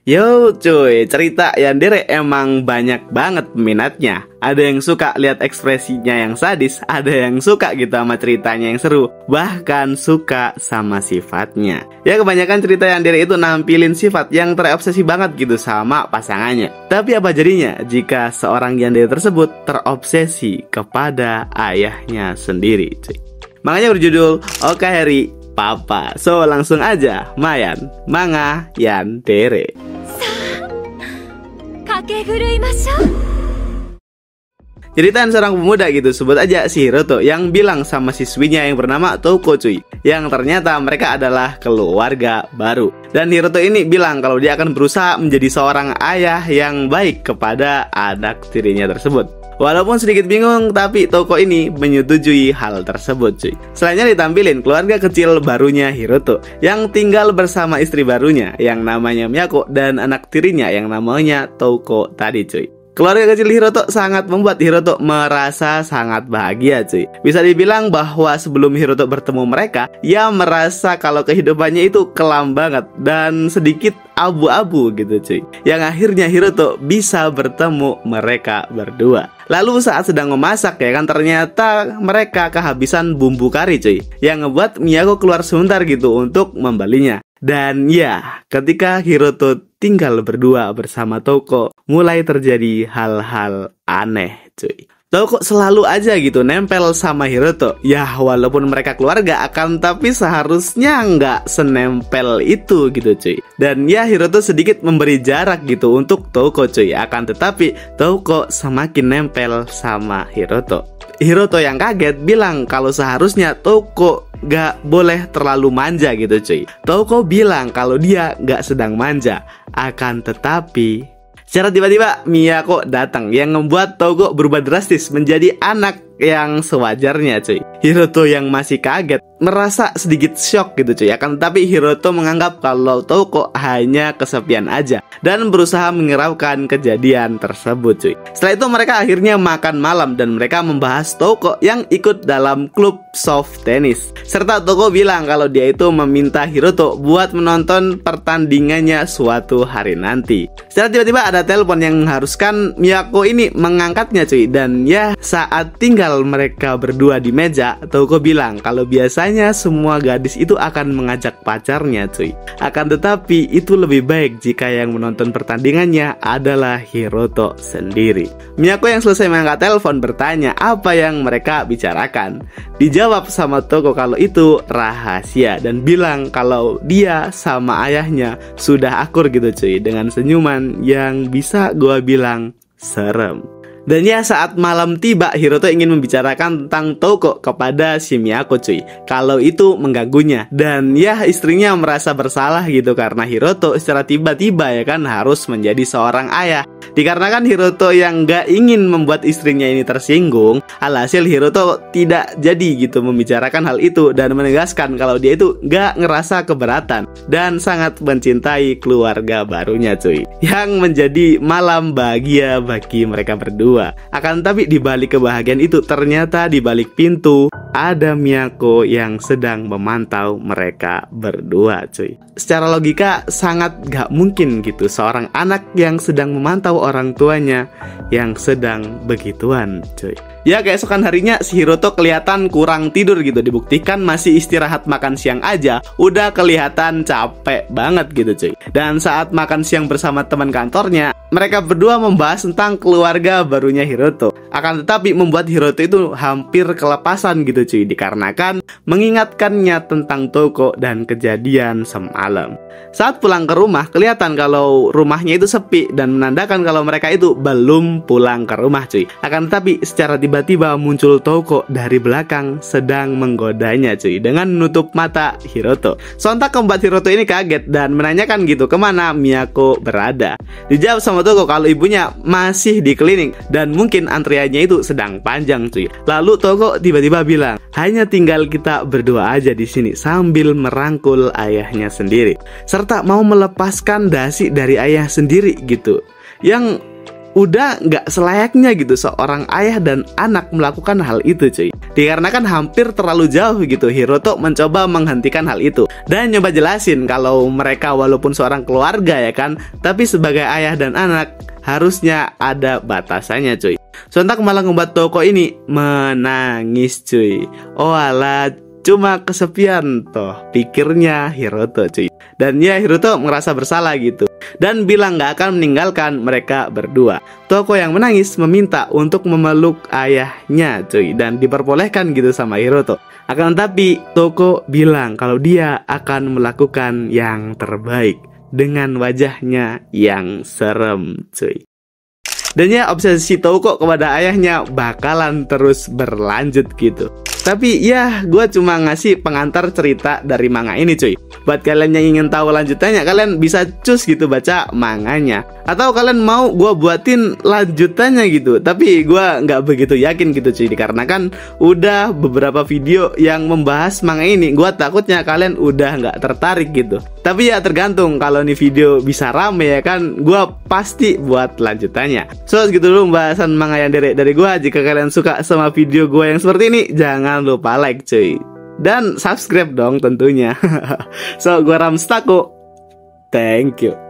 Yo cuy, cerita yandere emang banyak banget peminatnya. Ada yang suka lihat ekspresinya yang sadis, ada yang suka gitu sama ceritanya yang seru, bahkan suka sama sifatnya. Ya kebanyakan cerita yandere itu nampilin sifat yang terobsesi banget gitu sama pasangannya. Tapi apa jadinya jika seorang yandere tersebut terobsesi kepada ayahnya sendiri cuy? Makanya berjudul Oka Heri Papa. So langsung aja Mayan Manga Yandere. Ceritaan seorang pemuda gitu, sebut aja si Hiroto, yang bilang sama siswinya yang bernama Touko cuy, yang ternyata mereka adalah keluarga baru. Dan Hiroto ini bilang kalau dia akan berusaha menjadi seorang ayah yang baik kepada anak tirinya tersebut. Walaupun sedikit bingung, tapi Touko ini menyetujui hal tersebut cuy. Selainnya ditampilin keluarga kecil barunya Hiroto, yang tinggal bersama istri barunya yang namanya Miyako dan anak tirinya yang namanya Touko tadi cuy. Keluarga kecil Hiroto sangat membuat Hiroto merasa sangat bahagia cuy. Bisa dibilang bahwa sebelum Hiroto bertemu mereka, ia merasa kalau kehidupannya itu kelam banget dan sedikit abu-abu gitu cuy. Yang akhirnya Hiroto bisa bertemu mereka berdua. Lalu saat sedang memasak ya kan, ternyata mereka kehabisan bumbu kari cuy, yang ngebuat Miyako keluar sebentar gitu untuk membelinya. Dan ya, ketika Hiroto tinggal berdua bersama Touko, mulai terjadi hal-hal aneh cuy. Touko selalu aja gitu nempel sama Hiroto. Ya walaupun mereka keluarga akan, tapi seharusnya nggak senempel itu gitu cuy. Dan ya Hiroto sedikit memberi jarak gitu untuk Touko cuy. Akan tetapi Touko semakin nempel sama Hiroto. Hiroto yang kaget bilang kalau seharusnya Touko gak boleh terlalu manja gitu cuy. Touko bilang kalau dia gak sedang manja. Akan tetapi secara tiba-tiba Miyako datang yang membuat Touko berubah drastis menjadi anak yang sewajarnya cuy. Hiroto yang masih kaget merasa sedikit shock gitu cuy. Akan tetapi Hiroto menganggap kalau Touko hanya kesepian aja dan berusaha mengiraukan kejadian tersebut cuy. Setelah itu mereka akhirnya makan malam dan mereka membahas Touko yang ikut dalam klub soft tennis. Serta Touko bilang kalau dia itu meminta Hiroto buat menonton pertandingannya suatu hari nanti. Setelah tiba-tiba ada telepon yang mengharuskan Miyako ini mengangkatnya cuy. Dan ya saat tinggal mereka berdua di meja, Touko bilang kalau biasanya semua gadis itu akan mengajak pacarnya cuy. Akan tetapi itu lebih baik jika yang menonton pertandingannya adalah Hiroto sendiri. Miyako yang selesai mengangkat telepon bertanya apa yang mereka bicarakan. Dijawab sama Touko kalau itu rahasia dan bilang kalau dia sama ayahnya sudah akur gitu cuy, dengan senyuman yang bisa gua bilang serem. Dan ya saat malam tiba, Hiroto ingin membicarakan tentang Touko kepada si Miyako cuy, kalau itu mengganggunya. Dan ya istrinya merasa bersalah gitu karena Hiroto secara tiba-tiba ya kan harus menjadi seorang ayah. Dikarenakan Hiroto yang gak ingin membuat istrinya ini tersinggung, alhasil Hiroto tidak jadi gitu membicarakan hal itu dan menegaskan kalau dia itu gak ngerasa keberatan dan sangat mencintai keluarga barunya cuy, yang menjadi malam bahagia bagi mereka berdua. Akan tapi di balik kebahagiaan itu ternyata di balik pintu ada Miyako yang sedang memantau mereka berdua cuy. Secara logika sangat gak mungkin gitu seorang anak yang sedang memantau orang tuanya yang sedang begituan cuy. Ya keesokan harinya si Hiroto kelihatan kurang tidur gitu. Dibuktikan masih istirahat makan siang aja udah kelihatan capek banget gitu cuy. Dan saat makan siang bersama teman kantornya, mereka berdua membahas tentang keluarga barunya Hiroto. Akan tetapi membuat Hiroto itu hampir kelepasan gitu cuy, dikarenakan mengingatkannya tentang Touko dan kejadian semalam. Saat pulang ke rumah, kelihatan kalau rumahnya itu sepi dan menandakan kalau mereka itu belum pulang ke rumah cuy. Akan tetapi secara tiba-tiba muncul Touko dari belakang sedang menggodanya cuy, dengan menutup mata Hiroto. Sontak membuat Hiroto ini kaget dan menanyakan gitu kemana Miyako berada. Dijawab sama Touko kalau ibunya masih di klinik dan mungkin antriannya itu sedang panjang cuy. Lalu Touko tiba-tiba bilang, hanya tinggal kita berdua aja di sini, sambil merangkul ayahnya sendiri serta mau melepaskan dasi dari ayah sendiri gitu. Yang udah nggak selayaknya gitu seorang ayah dan anak melakukan hal itu cuy. Dikarenakan hampir terlalu jauh gitu, Hiroto mencoba menghentikan hal itu dan nyoba jelasin kalau mereka walaupun seorang keluarga ya kan, tapi sebagai ayah dan anak harusnya ada batasannya cuy. Sontak malah membuat Toko ini menangis cuy. Oh alah, cuma kesepian toh, pikirnya Hiroto cuy. Dan ya Hiroto merasa bersalah gitu dan bilang gak akan meninggalkan mereka berdua. Toko yang menangis meminta untuk memeluk ayahnya cuy, dan diperbolehkan gitu sama Hiroto. Akan tetapi Toko bilang kalau dia akan melakukan yang terbaik dengan wajahnya yang serem cuy. Dan ya obsesi Toko kepada ayahnya bakalan terus berlanjut gitu. Tapi ya gue cuma ngasih pengantar cerita dari manga ini cuy. Buat kalian yang ingin tahu lanjutannya, kalian bisa cus gitu baca manganya. Atau kalian mau gue buatin lanjutannya gitu. Tapi gue nggak begitu yakin gitu cuy, dikarenakan udah beberapa video yang membahas manga ini. Gue takutnya kalian udah nggak tertarik gitu. Tapi ya tergantung, kalau nih video bisa rame ya kan, gue pasti buat lanjutannya. So segitu dulu pembahasan manga yang dari gue. Jika kalian suka sama video gue yang seperti ini, jangan lupa like cuy, dan subscribe dong tentunya. So gue Ramstako, thank you.